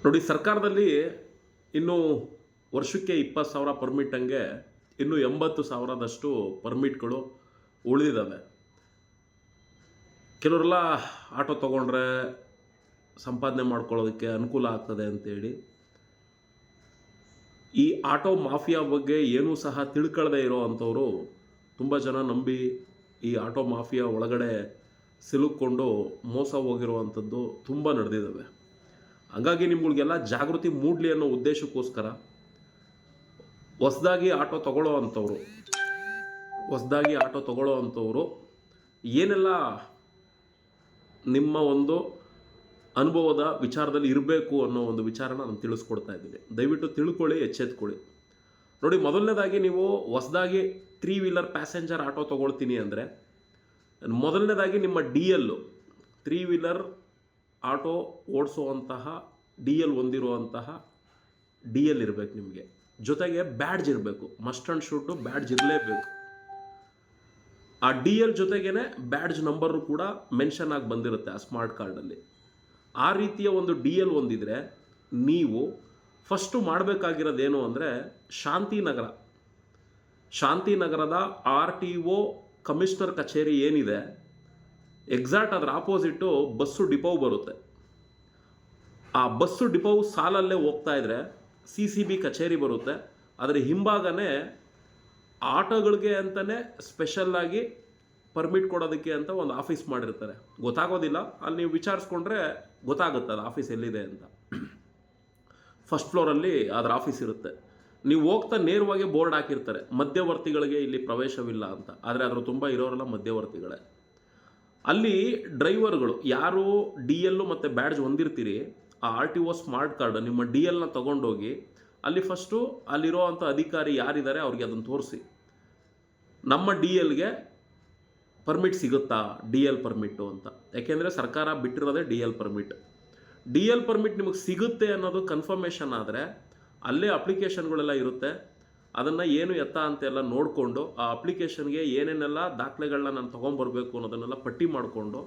ನೋಡಿ, ಸರ್ಕಾರದಲ್ಲಿ ಇನ್ನೂ ವರ್ಷಕ್ಕೆ 20,000 ಪರ್ಮಿಟ್ ಹಂಗೆ ಇನ್ನೂ 80,000ದಷ್ಟು ಪರ್ಮಿಟ್ಗಳು ಉಳಿದಿದ್ದಾವೆ. ಕೆಲವರೆಲ್ಲ ಆಟೋ ತೊಗೊಂಡ್ರೆ ಸಂಪಾದನೆ ಮಾಡ್ಕೊಳ್ಳೋದಕ್ಕೆ ಅನುಕೂಲ ಆಗ್ತದೆ ಅಂತೇಳಿ ಈ ಆಟೋ ಮಾಫಿಯಾ ಬಗ್ಗೆ ಏನೂ ಸಹ ತಿಳ್ಕೊಳ್ಳದೇ ಇರೋ ಅಂಥವರು ತುಂಬ ಜನ ನಂಬಿ ಈ ಆಟೋ ಮಾಫಿಯಾ ಒಳಗಡೆ ಸಿಲುಕ್ಕೊಂಡು ಮೋಸ ಹೋಗಿರುವಂಥದ್ದು ತುಂಬ ನಡೆದಿದ್ದಾವೆ. ಹಾಗಾಗಿ ನಿಮ್ಗಳಿಗೆಲ್ಲ ಜಾಗೃತಿ ಮೂಡಲಿ ಅನ್ನೋ ಉದ್ದೇಶಕ್ಕೋಸ್ಕರ ಹೊಸದಾಗಿ ಆಟೋ ತಗೊಳ್ಳೋ ಅಂಥವ್ರು ಏನೆಲ್ಲ ನಿಮ್ಮ ಒಂದು ಅನುಭವದ ವಿಚಾರದಲ್ಲಿ ಇರಬೇಕು ಅನ್ನೋ ಒಂದು ವಿಚಾರನ ನಾನು ತಿಳಿಸ್ಕೊಡ್ತಾ ಇದ್ದೀನಿ. ದಯವಿಟ್ಟು ತಿಳ್ಕೊಳ್ಳಿ, ಎಚ್ಚೆತ್ಕೊಳ್ಳಿ. ನೋಡಿ, ಮೊದಲನೇದಾಗಿ ನೀವು ಹೊಸದಾಗಿ 3 ವೀಲರ್ ಪ್ಯಾಸೆಂಜರ್ ಆಟೋ ತೊಗೊಳ್ತೀನಿ ಅಂದರೆ ಮೊದಲನೇದಾಗಿ ನಿಮ್ಮ DL 3 ವೀಲರ್ ಆಟೋ ಓಡಿಸುವಂತಹ DL ಹೊಂದಿರುವಂತಹ DL ಇರಬೇಕು ನಿಮಗೆ. ಜೊತೆಗೆ ಬ್ಯಾಡ್ಜ್ ಇರಬೇಕು, ಮಸ್ಟ್ ಆ್ಯಂಡ್ ಶುಡ್ ಬ್ಯಾಡ್ಜ್ ಇರಲೇಬೇಕು. ಆ DL ಜೊತೆಗೇನೆ ಬ್ಯಾಡ್ಜ್ ನಂಬರು ಕೂಡ ಮೆನ್ಷನ್ ಆಗಿ ಬಂದಿರುತ್ತೆ ಆ ಸ್ಮಾರ್ಟ್ ಕಾರ್ಡಲ್ಲಿ. ಆ ರೀತಿಯ ಒಂದು DL ಹೊಂದಿದ್ರೆ ನೀವು ಫಸ್ಟು ಮಾಡಬೇಕಾಗಿರೋದೇನು ಅಂದರೆ ಶಾಂತಿನಗರದ RTO ಕಮಿಷನರ್ ಕಚೇರಿ ಏನಿದೆ, ಎಕ್ಸಾಕ್ಟ್ ಅದರ ಆಪೋಸಿಟ್ಟು ಬಸ್ಸು ಡಿಪೋ ಬರುತ್ತೆ. ಆ ಬಸ್ಸು ಡಿಪೋ ಸಾಲಲ್ಲೇ ಹೋಗ್ತಾ ಇದ್ರೆ CCB ಕಚೇರಿ ಬರುತ್ತೆ. ಅದರ ಹಿಂಭಾಗನೇ ಆಟೋಗಳಿಗೆ ಅಂತಲೇ ಸ್ಪೆಷಲ್ಲಾಗಿ ಪರ್ಮಿಟ್ ಕೊಡೋದಕ್ಕೆ ಅಂತ ಒಂದು ಆಫೀಸ್ ಮಾಡಿರ್ತಾರೆ. ಗೊತ್ತಾಗೋದಿಲ್ಲ, ಅಲ್ಲಿ ನೀವು ವಿಚಾರಿಸ್ಕೊಂಡ್ರೆ ಗೊತ್ತಾಗುತ್ತೆ ಅದು ಆಫೀಸ್ ಎಲ್ಲಿದೆ ಅಂತ. ಫಸ್ಟ್ ಫ್ಲೋರಲ್ಲಿ ಅದರ ಆಫೀಸ್ ಇರುತ್ತೆ. ನೀವು ಹೋಗ್ತಾ ನೇರವಾಗಿ ಬೋರ್ಡ್ ಹಾಕಿರ್ತಾರೆ, ಮಧ್ಯವರ್ತಿಗಳಿಗೆ ಇಲ್ಲಿ ಪ್ರವೇಶವಿಲ್ಲ ಅಂತ. ಆದರೆ ಅದರ ತುಂಬ ಇರೋರೆಲ್ಲ ಮಧ್ಯವರ್ತಿಗಳೇ. ಅಲ್ಲಿ ಡ್ರೈವರ್ಗಳು ಯಾರು DL ಮತ್ತು ಬ್ಯಾಡ್ಜ್ ಹೊಂದಿರ್ತೀರಿ, ಆ RTO ಸ್ಮಾರ್ಟ್ ಕಾರ್ಡ್ ನಿಮ್ಮ DLನ ತೊಗೊಂಡೋಗಿ ಅಲ್ಲಿ ಫಸ್ಟು ಅಲ್ಲಿರೋ ಅಂಥ ಅಧಿಕಾರಿ ಯಾರಿದ್ದಾರೆ ಅವ್ರಿಗೆ ಅದನ್ನು ತೋರಿಸಿ, ನಮ್ಮ DLಗೆ ಪರ್ಮಿಟ್ ಸಿಗುತ್ತಾ, DL ಪರ್ಮಿಟ್ಟು ಅಂತ. ಯಾಕೆಂದರೆ ಸರ್ಕಾರ ಬಿಟ್ಟಿರೋದೇ DL ಪರ್ಮಿಟ್ ನಿಮಗೆ ಸಿಗುತ್ತೆ ಅನ್ನೋದು ಕನ್ಫರ್ಮೇಷನ್ ಆದರೆ ಅಲ್ಲೇ ಅಪ್ಲಿಕೇಶನ್ಗಳೆಲ್ಲ ಇರುತ್ತೆ. ಅದನ್ನು ಏನು ಎತ್ತ ಅಂತೆಲ್ಲ ನೋಡಿಕೊಂಡು ಆ ಅಪ್ಲಿಕೇಶನ್ಗೆ ಏನೇನೆಲ್ಲ ದಾಖಲೆಗಳನ್ನ ನಾನು ತೊಗೊಂಬರ್ಬೇಕು ಅನ್ನೋದನ್ನೆಲ್ಲ ಪಟ್ಟಿ ಮಾಡಿಕೊಂಡು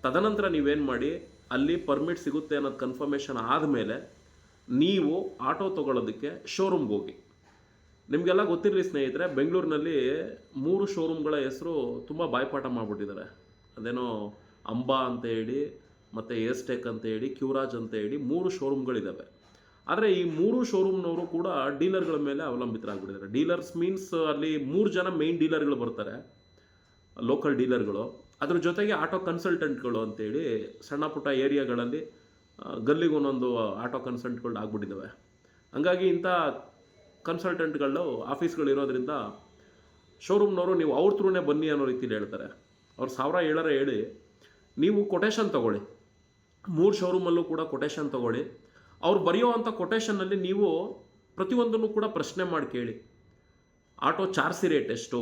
ತದನಂತರ ನೀವೇನು ಮಾಡಿ, ಅಲ್ಲಿ ಪರ್ಮಿಟ್ ಸಿಗುತ್ತೆ ಅನ್ನೋದು ಕನ್ಫರ್ಮೇಷನ್ ಆದಮೇಲೆ ನೀವು ಆಟೋ ತೊಗೊಳ್ಳೋದಕ್ಕೆ ಶೋರೂಮ್ಗೆ ಹೋಗಿ. ನಿಮಗೆಲ್ಲ ಗೊತ್ತಿರಲಿ ಸ್ನೇಹಿತರೆ, ಬೆಂಗಳೂರಿನಲ್ಲಿ 3 ಶೋರೂಮ್ಗಳ ಹೆಸರು ತುಂಬ ಬಾಯ್ಪಾಠ ಮಾಡಿಬಿಟ್ಟಿದ್ದಾರೆ. ಅದೇನೋ ಅಂಬಾ ಅಂತ ಹೇಳಿ, ಮತ್ತು ಏಸ್ಟೆಕ್ ಅಂತ ಹೇಳಿ, ಕ್ಯೂರಾಜ್ ಅಂತ ಹೇಳಿ 3 ಶೋರೂಮ್ಗಳಿದ್ದಾವೆ. ಆದರೆ ಈ 3 ಶೋರೂಮ್ನವರು ಕೂಡ ಡೀಲರ್ಗಳ ಮೇಲೆ ಅವಲಂಬಿತರಾಗ್ಬಿಟ್ಟಿದ್ದಾರೆ. ಡೀಲರ್ಸ್ ಮೀನ್ಸ್ ಅಲ್ಲಿ 3 ಜನ ಮೇನ್ ಡೀಲರ್ಗಳು ಬರ್ತಾರೆ, ಲೋಕಲ್ ಡೀಲರ್ಗಳು. ಅದ್ರ ಜೊತೆಗೆ ಆಟೋ ಕನ್ಸಲ್ಟೆಂಟ್ಗಳು ಅಂತೇಳಿ ಸಣ್ಣ ಪುಟ್ಟ ಏರಿಯಾಗಳಲ್ಲಿ ಗಲ್ಲಿಗೊಂದೊಂದು ಆಟೋ ಕನ್ಸಲ್ಟೆಂಟ್ಗಳು ಆಗ್ಬಿಟ್ಟಿದ್ದಾವೆ. ಹಂಗಾಗಿ ಇಂಥ ಕನ್ಸಲ್ಟೆಂಟ್ಗಳು ಆಫೀಸ್ಗಳಿರೋದ್ರಿಂದ ಶೋರೂಮ್ನವರು ನೀವು ಅವ್ರ ಥ್ರೂನೇ ಬನ್ನಿ ಅನ್ನೋ ರೀತಿಲಿ ಹೇಳ್ತಾರೆ. ಅವ್ರು 1,000 ಹೇಳಿ ನೀವು ಕೊಟೇಶನ್ ತೊಗೊಳ್ಳಿ. 3 ಶೋರೂಮಲ್ಲೂ ಕೂಡ ಕೊಟೇಶನ್ ತೊಗೊಳ್ಳಿ. ಅವ್ರು ಬರೆಯೋ ಅಂಥ ಕೊಟೇಶನ್ನಲ್ಲಿ ನೀವು ಪ್ರತಿಯೊಂದನ್ನು ಕೂಡ ಪ್ರಶ್ನೆ ಮಾಡಿ ಕೇಳಿ. ಆಟೋ ಚಾರ್ಸಿ ರೇಟ್ ಎಷ್ಟು,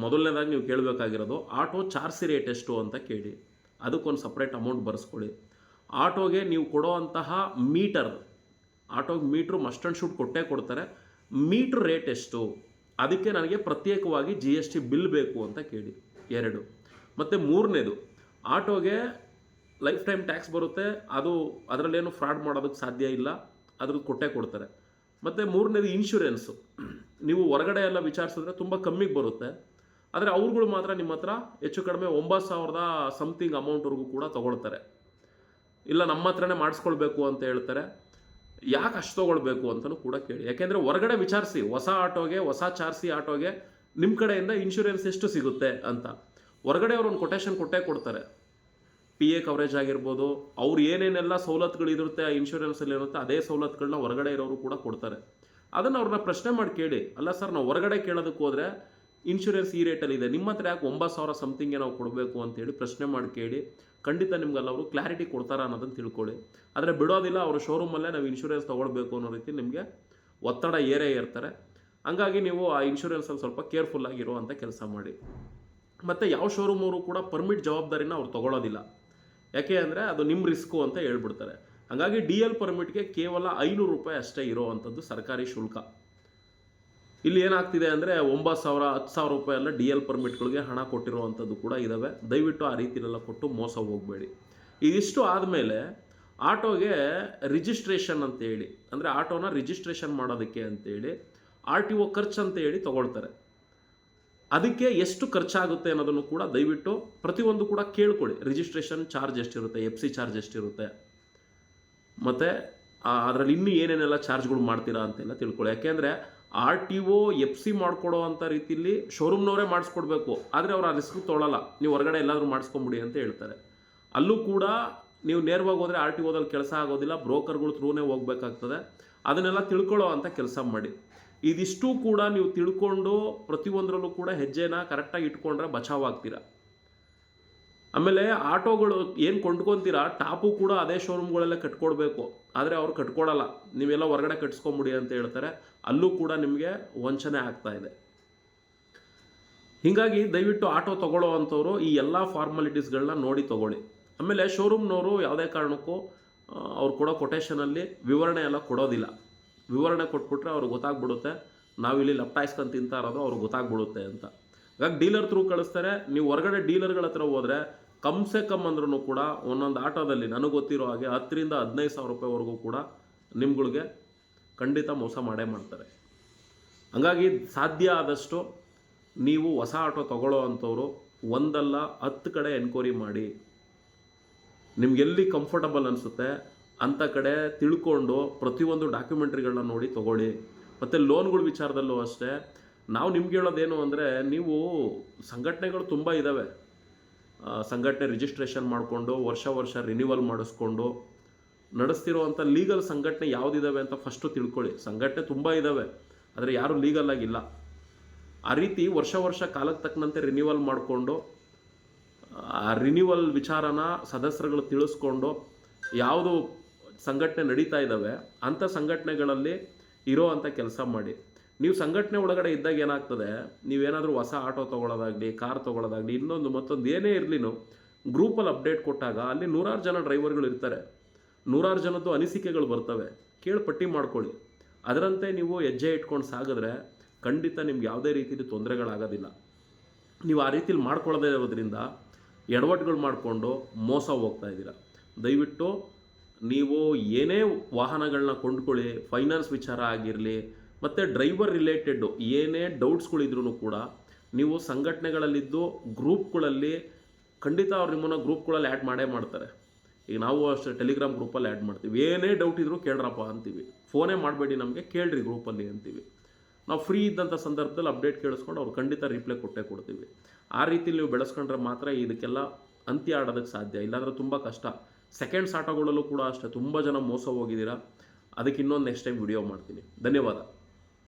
ಮೊದಲನೇದಾಗಿ ನೀವು ಕೇಳಬೇಕಾಗಿರೋದು ಆಟೋ ಚಾರ್ಸಿ ರೇಟ್ ಎಷ್ಟು ಅಂತ ಕೇಳಿ. ಅದಕ್ಕೊಂದು ಸಪ್ರೇಟ್ ಅಮೌಂಟ್ ಬರೆಸ್ಕೊಳ್ಳಿ. ಆಟೋಗೆ ನೀವು ಕೊಡೋ ಅಂತಹ ಆಟೋಗೆ ಮೀಟ್ರು ಮಸ್ಟ್ ಆ್ಯಂಡ್ ಶುಡ್ ಕೊಟ್ಟೇ ಕೊಡ್ತಾರೆ. ಮೀಟ್ರ್ ರೇಟ್ ಎಷ್ಟು, ಅದಕ್ಕೆ ನನಗೆ ಪ್ರತ್ಯೇಕವಾಗಿ GST ಬಿಲ್ ಬೇಕು ಅಂತ ಕೇಳಿ. 2. ಮತ್ತು 3ನೇದು, ಆಟೋಗೆ ಲೈಫ್ ಟೈಮ್ ಟ್ಯಾಕ್ಸ್ ಬರುತ್ತೆ, ಅದರಲ್ಲೇನು ಫ್ರಾಡ್ ಮಾಡೋದಕ್ಕೆ ಸಾಧ್ಯ ಇಲ್ಲ, ಅದ್ರದ್ದು ಕೊಟ್ಟೇ ಕೊಡ್ತಾರೆ. ಮತ್ತು 3ನೇದು ಇನ್ಶೂರೆನ್ಸು. ನೀವು ಹೊರಗಡೆ ಎಲ್ಲ ವಿಚಾರಿಸಿದ್ರೆ ತುಂಬ ಕಮ್ಮಿಗೆ ಬರುತ್ತೆ. ಆದರೆ ಅವ್ರುಗಳು ಮಾತ್ರ ನಿಮ್ಮ ಹತ್ರ ಹೆಚ್ಚು ಕಡಿಮೆ 9,000 ಸಮಥಿಂಗ್ ಅಮೌಂಟ್ವರೆಗೂ ಕೂಡ ತೊಗೊಳ್ತಾರೆ. ಇಲ್ಲ ನಮ್ಮ ಹತ್ರನೇ ಮಾಡಿಸ್ಕೊಳ್ಬೇಕು ಅಂತ ಹೇಳ್ತಾರೆ. ಯಾಕೆ ಅಷ್ಟು ತೊಗೊಳ್ಬೇಕು ಅಂತಲೂ ಕೂಡ ಕೇಳಿ. ಯಾಕೆಂದರೆ ಹೊರಗಡೆ ವಿಚಾರಿಸಿ, ಹೊಸ ಚಾರ್ಸಿ ಆಟೋಗೆ ನಿಮ್ಮ ಕಡೆಯಿಂದ ಇನ್ಶೂರೆನ್ಸ್ ಎಷ್ಟು ಸಿಗುತ್ತೆ ಅಂತ ಹೊರಗಡೆ ಅವ್ರು ಒಂದು ಕೊಟೇಶನ್ ಕೊಟ್ಟೇ ಕೊಡ್ತಾರೆ. PA ಕವರೇಜ್ ಆಗಿರ್ಬೋದು, ಅವ್ರು ಏನೇನೆಲ್ಲ ಸವಲತ್ತುಗಳಿರುತ್ತೆ ಆ ಇನ್ಶೂರೆನ್ಸಲ್ಲಿ ಇರುತ್ತೆ, ಅದೇ ಸವಲತ್ತುಗಳನ್ನ ಹೊರಗಡೆ ಇರೋರು ಕೂಡ ಕೊಡ್ತಾರೆ. ಅದನ್ನು ಅವ್ರನ್ನ ಪ್ರಶ್ನೆ ಮಾಡಿ ಕೇಳಿ. ಅಲ್ಲ ಸರ್, ನಾವು ಹೊರಗಡೆ ಕೇಳೋದಕ್ಕೆ ಹೋದರೆ ಇನ್ಶೂರೆನ್ಸ್ ಈ ರೇಟಲ್ಲಿ ಇದೆ, ನಿಮ್ಮ ಹತ್ರ ಯಾಕೆ 9,000 ಸಮಥಿಂಗೆ ನಾವು ಕೊಡಬೇಕು ಅಂತೇಳಿ ಪ್ರಶ್ನೆ ಮಾಡಿ ಕೇಳಿ. ಖಂಡಿತ ನಿಮ್ಗೆಲ್ಲ ಅವರು ಕ್ಲಾರಿಟಿ ಕೊಡ್ತಾರ ಅನ್ನೋದನ್ನು ತಿಳ್ಕೊಳ್ಳಿ. ಆದರೆ ಬಿಡೋದಿಲ್ಲ, ಅವರು ಶೋರೂಮಲ್ಲೇ ನಾವು ಇನ್ಶೂರೆನ್ಸ್ ತೊಗೊಳ್ಬೇಕು ಅನ್ನೋ ರೀತಿ ನಿಮಗೆ ಒತ್ತಡ ಇರ್ತಾರೆ. ಹಂಗಾಗಿ ನೀವು ಆ ಇನ್ಶೂರೆನ್ಸಲ್ಲಿ ಸ್ವಲ್ಪ ಕೇರ್ಫುಲ್ಲಾಗಿರುವಂಥ ಕೆಲಸ ಮಾಡಿ. ಮತ್ತು ಯಾವ ಶೋರೂಮವರು ಕೂಡ ಪರ್ಮಿಟ್ ಜವಾಬ್ದಾರಿನ ಅವ್ರು ತೊಗೊಳ್ಳೋದಿಲ್ಲ. ಯಾಕೆ ಅಂದರೆ ಅದು ನಿಮ್ಮ ರಿಸ್ಕು ಅಂತ ಹೇಳ್ಬಿಡ್ತಾರೆ. ಹಾಗಾಗಿ DL ಪರ್ಮಿಟ್ಗೆ ಕೇವಲ 500 ರೂಪಾಯಿ ಅಷ್ಟೇ ಇರೋವಂಥದ್ದು ಸರ್ಕಾರಿ ಶುಲ್ಕ. ಇಲ್ಲಿ ಏನಾಗ್ತಿದೆ ಅಂದರೆ 9,000 10,000 ರೂಪಾಯಿ ಎಲ್ಲ DL ಪರ್ಮಿಟ್ಗಳಿಗೆ ಹಣ ಕೊಟ್ಟಿರುವಂಥದ್ದು ಕೂಡ ಇದ್ದಾವೆ. ದಯವಿಟ್ಟು ಆ ರೀತಿಯೆಲ್ಲ ಕೊಟ್ಟು ಮೋಸ ಹೋಗಬೇಡಿ. ಇದಿಷ್ಟು ಆದಮೇಲೆ ಆಟೋಗೆ ರಿಜಿಸ್ಟ್ರೇಷನ್ ಅಂತೇಳಿ, ಅಂದರೆ ಆಟೋನ ರಿಜಿಸ್ಟ್ರೇಷನ್ ಮಾಡೋದಕ್ಕೆ ಅಂತೇಳಿ RTO ಖರ್ಚು ಅಂತ ಹೇಳಿ ತೊಗೊಳ್ತಾರೆ. ಅದಕ್ಕೆ ಎಷ್ಟು ಖರ್ಚಾಗುತ್ತೆ ಅನ್ನೋದನ್ನು ಕೂಡ ದಯವಿಟ್ಟು ಪ್ರತಿಯೊಂದು ಕೂಡ ಕೇಳ್ಕೊಳ್ಳಿ. ರಿಜಿಸ್ಟ್ರೇಷನ್ ಚಾರ್ಜ್ ಎಷ್ಟಿರುತ್ತೆ, FC ಚಾರ್ಜ್ ಎಷ್ಟಿರುತ್ತೆ, ಮತ್ತು ಅದರಲ್ಲಿ ಇನ್ನೂ ಏನೇನೆಲ್ಲ ಚಾರ್ಜ್ಗಳು ಮಾಡ್ತೀರಾ ಅಂತೆಲ್ಲ ತಿಳ್ಕೊಳ್ಳಿ. ಯಾಕೆಂದರೆ RTO FC ಮಾಡ್ಕೊಡೋ ಅಂಥ ರೀತಿಯಲ್ಲಿ ಶೋರೂಮ್ನವರೇ ಮಾಡಿಸ್ಕೊಡ್ಬೇಕು, ಆದರೆ ಅವ್ರು ಆ ರಿಸ್ಕ್ ತೊಗೊಳ್ಳಲ್ಲ. ನೀವು ಹೊರಗಡೆ ಎಲ್ಲಾದರೂ ಮಾಡಿಸ್ಕೊಂಬಿಡಿ ಅಂತ ಹೇಳ್ತಾರೆ. ಅಲ್ಲೂ ಕೂಡ ನೀವು ನೇರವಾಗಿ ಹೋದರೆ RTOದಲ್ಲಿ ಕೆಲಸ ಆಗೋದಿಲ್ಲ, ಬ್ರೋಕರ್ಗಳು ಥ್ರೂನೇ ಹೋಗ್ಬೇಕಾಗ್ತದೆ. ಅದನ್ನೆಲ್ಲ ತಿಳ್ಕೊಳ್ಳೋ ಅಂಥ ಕೆಲಸ ಮಾಡಿ. ಇದಿಷ್ಟು ಕೂಡ ನೀವು ತಿಳ್ಕೊಂಡು ಪ್ರತಿಯೊಂದರಲ್ಲೂ ಕೂಡ ಹೆಜ್ಜೆನ ಕರೆಕ್ಟಾಗಿ ಇಟ್ಕೊಂಡ್ರೆ ಬಚಾವಾಗ್ತೀರ. ಆಮೇಲೆ ಆಟೋಗಳು ಏನು ಕೊಂಡ್ಕೊತೀರಾ ಟಾಪು ಕೂಡ ಅದೇ ಶೋರೂಮ್ಗಳೆಲ್ಲ ಕಟ್ಕೊಡ್ಬೇಕು, ಆದರೆ ಅವ್ರು ಕಟ್ಕೊಡಲ್ಲ. ನೀವೆಲ್ಲ ಹೊರಗಡೆ ಕಟ್ಸ್ಕೊಂಬಿಡಿ ಅಂತ ಹೇಳ್ತಾರೆ. ಅಲ್ಲೂ ಕೂಡ ನಿಮಗೆ ವಂಚನೆ ಆಗ್ತಾ ಇದೆ. ಹೀಗಾಗಿ ದಯವಿಟ್ಟು ಆಟೋ ತೊಗೊಳ್ಳೋ ಅಂಥವ್ರು ಈ ಎಲ್ಲ ಫಾರ್ಮಾಲಿಟೀಸ್ಗಳನ್ನ ನೋಡಿ ತೊಗೊಳ್ಳಿ. ಆಮೇಲೆ ಶೋರೂಮ್ನವರು ಯಾವುದೇ ಕಾರಣಕ್ಕೂ ಅವ್ರು ಕೊಡೋ ಕೊಟೇಶನಲ್ಲಿ ವಿವರಣೆ ಎಲ್ಲ ಕೊಡೋದಿಲ್ಲ. ವಿವರಣೆ ಕೊಟ್ಬಿಟ್ರೆ ಅವ್ರಿಗೆ ಗೊತ್ತಾಗ್ಬಿಡುತ್ತೆ ನಾವಿಲ್ಲಿ ಲಪ್ಟಾಯಿಸ್ಕೊಂಡು ತಿಂತಾ ಇರೋದು ಅವ್ರಿಗೆ ಗೊತ್ತಾಗ್ಬಿಡುತ್ತೆ ಅಂತ. ಹಾಗಾಗಿ ಡೀಲರ್ ಥ್ರೂ ಕಳಿಸ್ತಾರೆ. ನೀವು ಹೊರಗಡೆ ಡೀಲರ್ಗಳ ಹತ್ರ ಹೋದರೆ ಕಮ್ಸೆ ಕಮ್ ಅಂದ್ರೂ ಕೂಡ ಒಂದೊಂದು ಆಟೋದಲ್ಲಿ ನನಗೆ ಗೊತ್ತಿರೋ ಹಾಗೆ 10,000 ರಿಂದ 15,000 ರೂಪಾಯಿವರೆಗೂ ಕೂಡ ನಿಮ್ಗಳಿಗೆ ಖಂಡಿತ ಮೋಸ ಮಾಡೇ ಮಾಡ್ತಾರೆ. ಹಾಗಾಗಿ ಸಾಧ್ಯ ಆದಷ್ಟು ನೀವು ಹೊಸ ಆಟೋ ತೊಗೊಳ್ಳೋ ಅಂಥವ್ರು ಒಂದಲ್ಲ 10 ಕಡೆ ಎನ್ಕ್ವೈರಿ ಮಾಡಿ. ನಿಮ್ಗೆಲ್ಲಿ ಕಂಫರ್ಟಬಲ್ ಅನಿಸುತ್ತೆ ಅಂಥ ಕಡೆ ತಿಳ್ಕೊಂಡು ಪ್ರತಿಯೊಂದು ಡಾಕ್ಯುಮೆಂಟ್ರಿಗಳನ್ನ ನೋಡಿ ತೊಗೊಳ್ಳಿ. ಮತ್ತು ಲೋನ್ಗಳ ವಿಚಾರದಲ್ಲೂ ಅಷ್ಟೇ ನಾವು ನಿಮ್ಗೆ ಹೇಳೋದೇನು ಅಂದರೆ, ನೀವು ಸಂಘಟನೆಗಳು ತುಂಬ ಇದ್ದಾವೆ. ಸಂಘಟನೆ ರಿಜಿಸ್ಟ್ರೇಷನ್ ಮಾಡಿಕೊಂಡು ವರ್ಷ ರಿನ್ಯೂವಲ್ ಮಾಡಿಸ್ಕೊಂಡು ನಡೆಸ್ತಿರೋವಂಥ ಲೀಗಲ್ ಸಂಘಟನೆ ಯಾವುದಿದ್ದಾವೆ ಅಂತ ಫಸ್ಟು ತಿಳ್ಕೊಳ್ಳಿ. ಸಂಘಟನೆ ತುಂಬ ಇದ್ದಾವೆ, ಆದರೆ ಯಾರೂ ಲೀಗಲ್ ಆಗಿಲ್ಲ. ಆ ರೀತಿ ವರ್ಷ ಕಾಲಕ್ಕೆ ತಕ್ಕಂತೆ ರಿನ್ಯೂವಲ್ ಮಾಡಿಕೊಂಡು ಆ ರಿನ್ಯೂವಲ್ ವಿಚಾರನ ಸದಸ್ಯರುಗಳು ತಿಳಿಸ್ಕೊಂಡು ಯಾವುದು ಸಂಘಟನೆ ನಡೀತಾ ಇದ್ದಾವೆ ಅಂಥ ಸಂಘಟನೆಗಳಲ್ಲಿ ಇರೋ ಅಂಥ ಕೆಲಸ ಮಾಡಿ. ನೀವು ಸಂಘಟನೆ ಒಳಗಡೆ ಇದ್ದಾಗ ಏನಾಗ್ತದೆ, ನೀವೇನಾದರೂ ಹೊಸ ಆಟೋ ತೊಗೊಳ್ಳೋದಾಗಲಿ, ಕಾರ್ ತೊಗೊಳ್ಳೋದಾಗಲಿ, ಇನ್ನೊಂದು ಮತ್ತೊಂದು ಏನೇ ಇರಲಿನೂ ಗ್ರೂಪಲ್ಲಿ ಅಪ್ಡೇಟ್ ಕೊಟ್ಟಾಗ ಅಲ್ಲಿ 100 ಜನ ಡ್ರೈವರ್ಗಳು ಇರ್ತಾರೆ. 100 ಜನದ್ದು ಅನಿಸಿಕೆಗಳು ಬರ್ತವೆ. ಕೇಳಿ ಪಟ್ಟಿ ಮಾಡ್ಕೊಳ್ಳಿ. ಅದರಂತೆ ನೀವು ಹೆಜ್ಜೆ ಇಟ್ಕೊಂಡು ಸಾಗಿದ್ರೆ ಖಂಡಿತ ನಿಮ್ಗೆ ಯಾವುದೇ ರೀತಿಯಲ್ಲಿ ತೊಂದರೆಗಳಾಗೋದಿಲ್ಲ. ನೀವು ಆ ರೀತಿಲಿ ಮಾಡ್ಕೊಳ್ಳೋದೇ ಇರೋದ್ರಿಂದ ಎಡವಟ್ಟುಗಳು ಮಾಡಿಕೊಂಡು ಮೋಸ ಹೋಗ್ತಾ ಇದ್ದೀರಾ. ದಯವಿಟ್ಟು ನೀವು ಏನೇ ವಾಹನಗಳನ್ನ ಕೊಂಡ್ಕೊಳ್ಳಿ, ಫೈನಾನ್ಸ್ ವಿಚಾರ ಆಗಿರಲಿ, ಮತ್ತು ಡ್ರೈವರ್ ರಿಲೇಟೆಡ್ಡು ಏನೇ ಡೌಟ್ಸ್ಗಳಿದ್ರೂ ಕೂಡ ನೀವು ಸಂಘಟನೆಗಳಲ್ಲಿದ್ದು ಗ್ರೂಪ್ಗಳಲ್ಲಿ ಖಂಡಿತ ಅವ್ರು ನಿಮ್ಮನ್ನು ಗ್ರೂಪ್ಗಳಲ್ಲಿ ಆ್ಯಡ್ ಮಾಡೇ ಮಾಡ್ತಾರೆ. ಈಗ ನಾವು ಅಷ್ಟೇ ಟೆಲಿಗ್ರಾಮ್ ಗ್ರೂಪಲ್ಲಿ ಆ್ಯಡ್ ಮಾಡ್ತೀವಿ. ಏನೇ ಡೌಟ್ ಇದ್ದರೂ ಕೇಳ್ರಪ್ಪ ಅಂತೀವಿ. ಫೋನೇ ಮಾಡಬೇಡಿ ನಮಗೆ, ಕೇಳ್ರಿ ಗ್ರೂಪಲ್ಲಿ ಅಂತೀವಿ. ನಾವು ಫ್ರೀ ಇದ್ದಂಥ ಸಂದರ್ಭದಲ್ಲಿ ಅಪ್ಡೇಟ್ ಕೇಳಿಸ್ಕೊಂಡು ಅವ್ರು ಖಂಡಿತ ರಿಪ್ಲೈ ಕೊಟ್ಟೇ ಕೊಡ್ತೀವಿ. ಆ ರೀತಿಲಿ ನೀವು ಬೆಳೆಸ್ಕೊಂಡ್ರೆ ಮಾತ್ರ ಇದಕ್ಕೆಲ್ಲ ಅಂತ್ಯ ಆಡೋದಕ್ಕೆ ಸಾಧ್ಯ. ಇಲ್ಲಾಂದರೆ ತುಂಬ ಕಷ್ಟ. ಸೆಕೆಂಡ್ಸ್ ಆಟೋಗಳಲ್ಲೂ ಕೂಡ ಅಷ್ಟೇ ತುಂಬ ಜನ ಮೋಸ ಹೋಗಿದ್ದೀರಾ. ಅದಕ್ಕೆ ಇನ್ನೊಂದು ನೆಕ್ಸ್ಟ್ ಟೈಮ್ ವಿಡಿಯೋ ಮಾಡ್ತೀನಿ. ಧನ್ಯವಾದ.